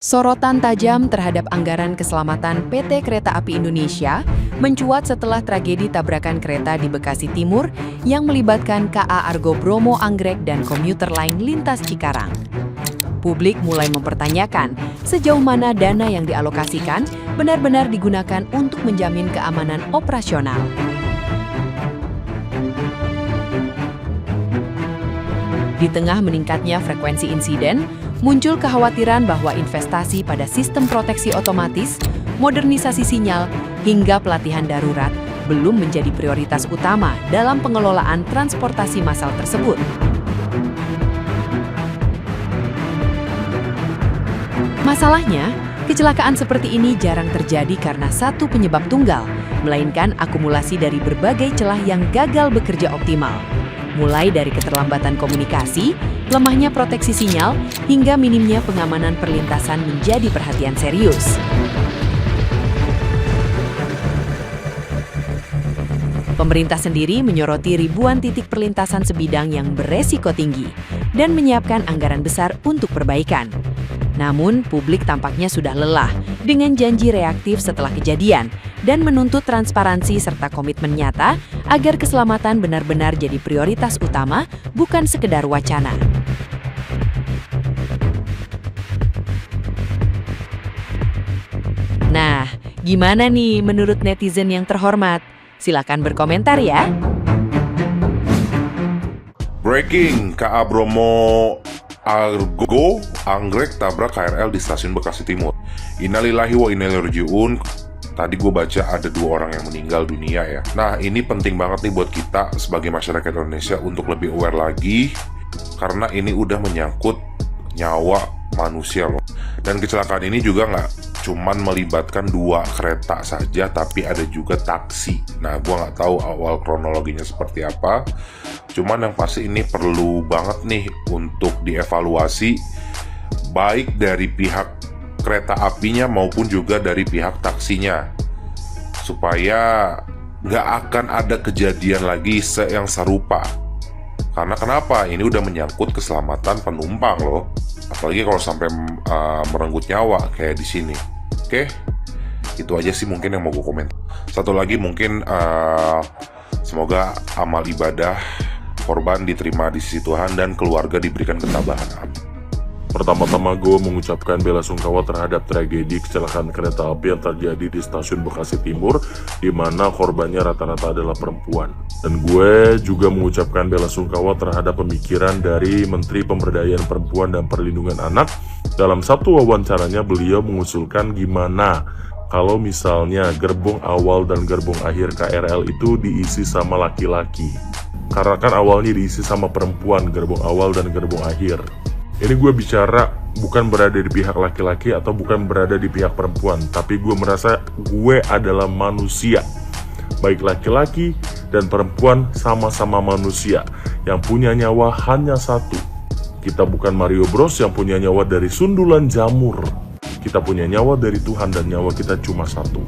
Sorotan tajam terhadap anggaran keselamatan PT Kereta Api Indonesia mencuat setelah tragedi tabrakan kereta di Bekasi Timur yang melibatkan KA Argo Bromo Anggrek dan komuter lain lintas Cikarang. Publik mulai mempertanyakan sejauh mana dana yang dialokasikan benar-benar digunakan untuk menjamin keamanan operasional. Di tengah meningkatnya frekuensi insiden, muncul kekhawatiran bahwa investasi pada sistem proteksi otomatis, modernisasi sinyal, hingga pelatihan darurat belum menjadi prioritas utama dalam pengelolaan transportasi massal tersebut. Masalahnya, kecelakaan seperti ini jarang terjadi karena satu penyebab tunggal, melainkan akumulasi dari berbagai celah yang gagal bekerja optimal. Mulai dari keterlambatan komunikasi, lemahnya proteksi sinyal, hingga minimnya pengamanan perlintasan menjadi perhatian serius. Pemerintah sendiri menyoroti ribuan titik perlintasan sebidang yang beresiko tinggi dan menyiapkan anggaran besar untuk perbaikan. Namun, publik tampaknya sudah lelah dengan janji reaktif setelah kejadian dan menuntut transparansi serta komitmen nyata agar keselamatan benar-benar jadi prioritas utama, bukan sekedar wacana. Nah, gimana nih menurut netizen yang terhormat? Silakan berkomentar ya. Breaking, KA Bromo Argo Anggrek tabrak KRL di stasiun Bekasi Timur. Innalillahi wa inna ilaihi raji'un. Tadi gue baca ada 2 orang yang meninggal dunia ya. Nah, ini penting banget nih buat kita sebagai masyarakat Indonesia untuk lebih aware lagi, karena ini udah menyangkut nyawa manusia loh. Dan kecelakaan ini juga nggak cuman melibatkan 2 kereta saja, tapi ada juga taksi. Nah, gue nggak tahu awal kronologinya seperti apa. Cuman yang pasti ini perlu banget nih untuk dievaluasi, baik dari pihak kereta apinya maupun juga dari pihak taksinya, supaya nggak akan ada kejadian lagi yang serupa. Karena kenapa? Ini udah menyangkut keselamatan penumpang loh. Apalagi kalau sampai merenggut nyawa kayak di sini. Oke, itu aja sih mungkin yang mau gue komen. Satu lagi mungkin semoga amal ibadah korban diterima di sisi Tuhan dan keluarga diberikan ketabahan. Pertama-tama gue mengucapkan belasungkawa terhadap tragedi kecelakaan kereta api yang terjadi di stasiun Bekasi Timur, di mana korbannya rata-rata adalah perempuan. Dan gue juga mengucapkan belasungkawa terhadap pemikiran dari Menteri Pemberdayaan Perempuan dan Perlindungan Anak. Dalam satu wawancaranya beliau mengusulkan gimana kalau misalnya gerbong awal dan gerbong akhir KRL itu diisi sama laki-laki. Karena kan awalnya diisi sama perempuan, gerbong awal dan gerbong akhir. Ini gue bicara bukan berada di pihak laki-laki atau bukan berada di pihak perempuan, tapi gue merasa gue adalah manusia. Baik laki-laki dan perempuan sama-sama manusia yang punya nyawa hanya satu. Kita bukan Mario Bros yang punya nyawa dari sundulan jamur. Kita punya nyawa dari Tuhan dan nyawa kita cuma satu.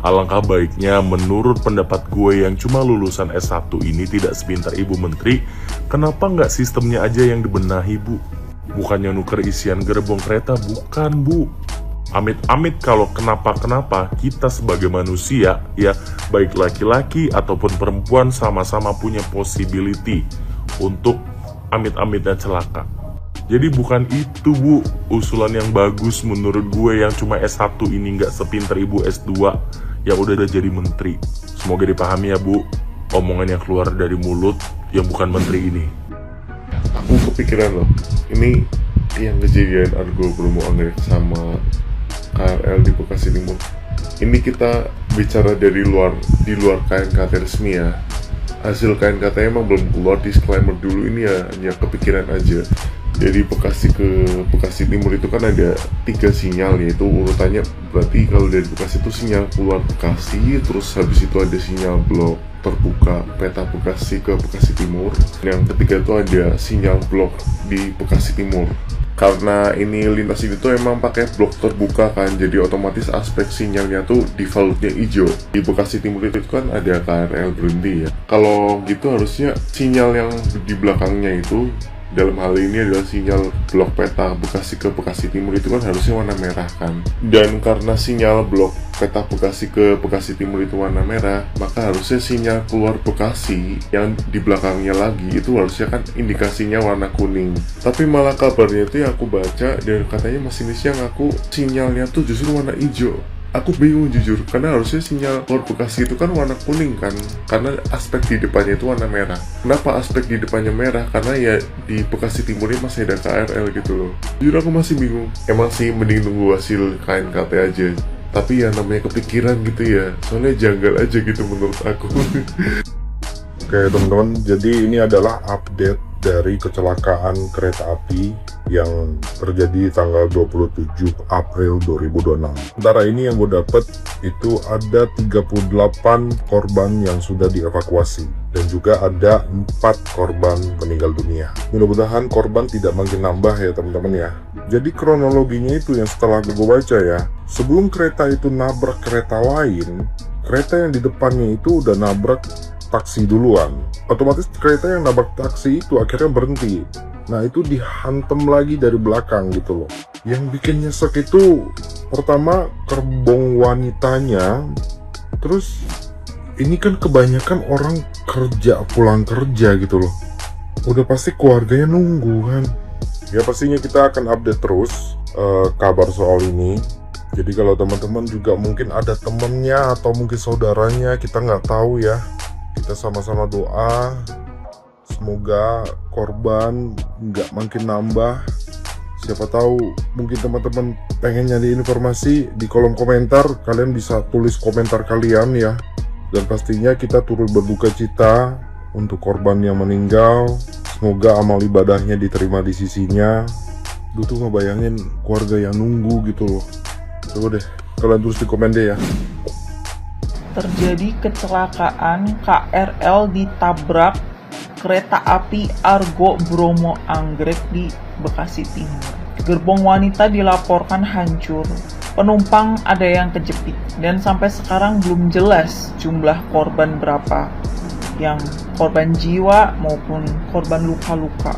Alangkah baiknya menurut pendapat gue yang cuma lulusan S1 ini tidak sepintar Ibu Menteri, kenapa nggak sistemnya aja yang dibenahi, Bu? Bukannya nuker isian gerbong kereta, bukan, Bu. Amit-amit kalau kenapa-kenapa, kita sebagai manusia, ya baik laki-laki ataupun perempuan sama-sama punya possibility untuk amit-amitnya celaka. Jadi bukan itu, Bu, usulan yang bagus menurut gue yang cuma S1 ini nggak sepintar Ibu S2 yang udah jadi menteri. Semoga dipahami ya, Bu, omongan yang keluar dari mulut yang bukan menteri ini. Aku kepikiran loh, ini yang kejadian Argo Bromo Anggrek sama KRL di Bekasi Timur. Ini kita bicara di luar KNKT resmi ya. Hasil KNKT emang belum keluar, disclaimer dulu, ini ya hanya kepikiran aja. Jadi Bekasi ke Bekasi Timur itu kan ada 3 sinyal, yaitu urutannya berarti kalau dari Bekasi itu sinyal keluar Bekasi, terus habis itu ada sinyal blok terbuka peta Bekasi ke Bekasi Timur. Yang ketiga itu ada sinyal blok di Bekasi Timur. Karena ini lintas ini tuh emang pakai blok terbuka kan, jadi otomatis aspek sinyalnya tuh defaultnya hijau. Di Bekasi Timur itu kan ada KRL berhenti ya. Kalau gitu harusnya sinyal yang di belakangnya itu dalam hal ini adalah sinyal blok peta Bekasi ke Bekasi Timur itu kan harusnya warna merah kan. Dan karena sinyal blok peta Bekasi ke Bekasi Timur itu warna merah, maka harusnya sinyal keluar Bekasi yang di belakangnya lagi itu harusnya kan indikasinya warna kuning. Tapi malah kabarnya itu yang aku baca dan katanya masinisnya ngaku sinyalnya tuh justru warna hijau. Aku bingung jujur, karena harusnya sinyal keluar Bekasi itu kan warna kuning kan, karena aspek di depannya itu warna merah. Kenapa aspek di depannya merah? Karena ya di Bekasi Timur ini masih ada KRL gitu loh. Jujur aku masih bingung. Emang sih mending nunggu hasil KNKT aja. Tapi ya namanya kepikiran gitu ya, soalnya janggal aja gitu menurut aku. Oke teman-teman, jadi ini adalah update dari kecelakaan kereta api yang terjadi tanggal 27 April 2026. Sementara ini yang gue dapet itu ada 38 korban yang sudah dievakuasi dan juga ada 4 korban meninggal dunia. Mudah-mudahan korban tidak makin nambah ya teman-teman ya. Jadi kronologinya itu yang setelah gue baca ya, sebelum kereta itu nabrak kereta lain, kereta yang di depannya itu udah nabrak taksi duluan. Otomatis kereta yang nabrak taksi itu akhirnya berhenti. Nah itu dihantam lagi dari belakang gitu loh. Yang bikin nyesek itu pertama gerbong wanitanya. Terus ini kan kebanyakan orang kerja, pulang kerja gitu loh. Udah pasti keluarganya nunggu kan. Ya pastinya kita akan update terus kabar soal ini. Jadi kalau teman-teman juga mungkin ada temennya atau mungkin saudaranya, kita nggak tahu ya. Kita sama-sama doa semoga korban nggak makin nambah. Siapa tahu mungkin teman-teman pengen nyari informasi di kolom komentar, kalian bisa tulis komentar kalian ya. Dan pastinya kita turut berduka cita untuk korban yang meninggal. Semoga amal ibadahnya diterima di sisinya. Gue tuh ngebayangin keluarga yang nunggu gitu loh. Coba deh kalian tulis di komen deh ya. Terjadi kecelakaan KRL ditabrak kereta api Argo Bromo Anggrek di Bekasi Timur. Gerbong wanita dilaporkan hancur. Penumpang ada yang kejepit dan sampai sekarang belum jelas jumlah korban berapa, yang korban jiwa maupun korban luka-luka.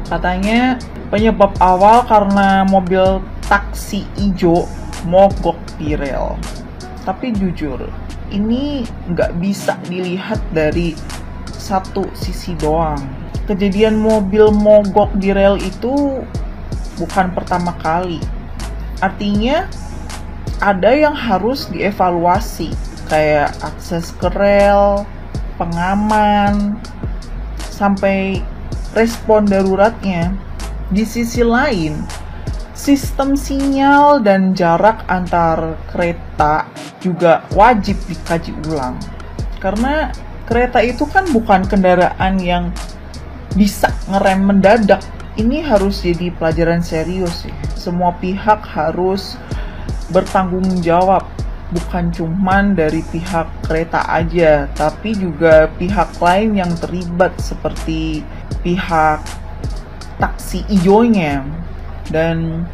Katanya penyebab awal karena mobil taksi ijo mogok di rel. Tapi jujur, ini nggak bisa dilihat dari satu sisi doang. Kejadian mobil mogok di rel itu bukan pertama kali. Artinya ada yang harus dievaluasi, kayak akses ke rel, pengaman, sampai respon daruratnya. Di sisi lain, sistem sinyal dan jarak antar kereta juga wajib dikaji ulang. Karena kereta itu kan bukan kendaraan yang bisa ngerem mendadak. Ini harus jadi pelajaran serius ya. Semua pihak harus bertanggung jawab. Bukan cuman dari pihak kereta aja, tapi juga pihak lain yang terlibat seperti pihak taksi ijonya. Dan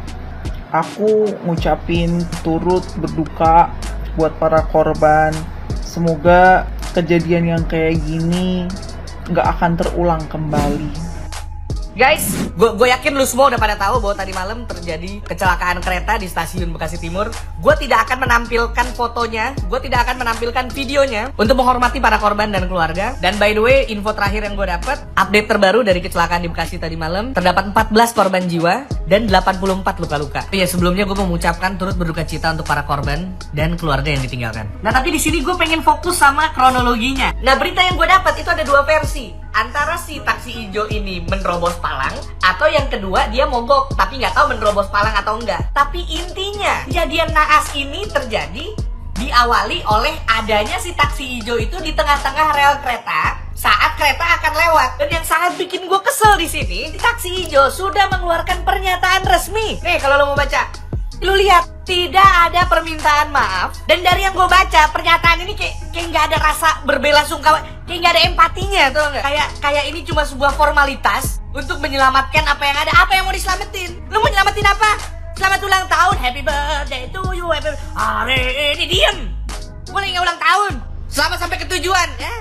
aku ngucapin turut berduka buat para korban. Semoga kejadian yang kayak gini nggak akan terulang kembali. Guys, gue yakin lu semua udah pada tahu bahwa tadi malam terjadi kecelakaan kereta di stasiun Bekasi Timur. Gue tidak akan menampilkan fotonya, gue tidak akan menampilkan videonya untuk menghormati para korban dan keluarga. Dan by the way, info terakhir yang gue dapat, update terbaru dari kecelakaan di Bekasi tadi malam, terdapat 14 korban jiwa dan 84 luka-luka. Ya sebelumnya gue mengucapkan turut berduka cita untuk para korban dan keluarga yang ditinggalkan. Nah tapi di sini gue pengen fokus sama kronologinya. Nah berita yang gue dapat itu ada dua versi. Antara si taksi hijau ini menerobos palang, atau yang kedua dia mogok tapi nggak tahu menerobos palang atau enggak. Tapi intinya kejadian naas ini terjadi diawali oleh adanya si taksi hijau itu di tengah-tengah rel kereta saat kereta akan lewat. Dan yang sangat bikin gue kesel di sini, taksi hijau sudah mengeluarkan pernyataan resmi. Nih kalau lo mau baca, lu lihat tidak ada permintaan maaf. Dan dari yang gue baca, pernyataan ini kayak nggak ada rasa berbelasungkawa, kayak nggak ada empatinya, tuh nggak? Kayak ini cuma sebuah formalitas untuk menyelamatkan apa yang ada. Apa yang mau diselamatin? Lu mau nyelamatin apa? Selamat ulang tahun, happy birthday to you, hari ini diem. Gue lagi nggak ulang tahun. Selamat sampai ke tujuan. Ya,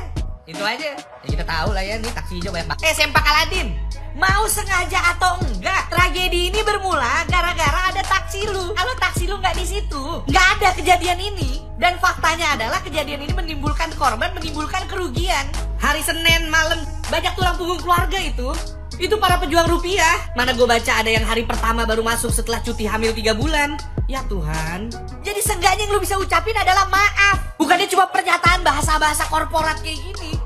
itu aja. Ya kita tahu lah ya, nih taksi hijau banyak banget. Sempak Aladin. Mau sengaja atau enggak, tragedi ini bermula gara-gara ada taksi lu. Kalau taksi lu nggak di situ, nggak ada kejadian ini. Dan faktanya adalah kejadian ini menimbulkan korban, menimbulkan kerugian. Hari Senin malam banyak tulang punggung keluarga itu para pejuang rupiah. Mana gue baca ada yang hari pertama baru masuk setelah cuti hamil 3 bulan. Ya Tuhan. Jadi seenggaknya yang lu bisa ucapin adalah maaf. Bukannya cuma pernyataan bahasa-bahasa korporat kayak gini.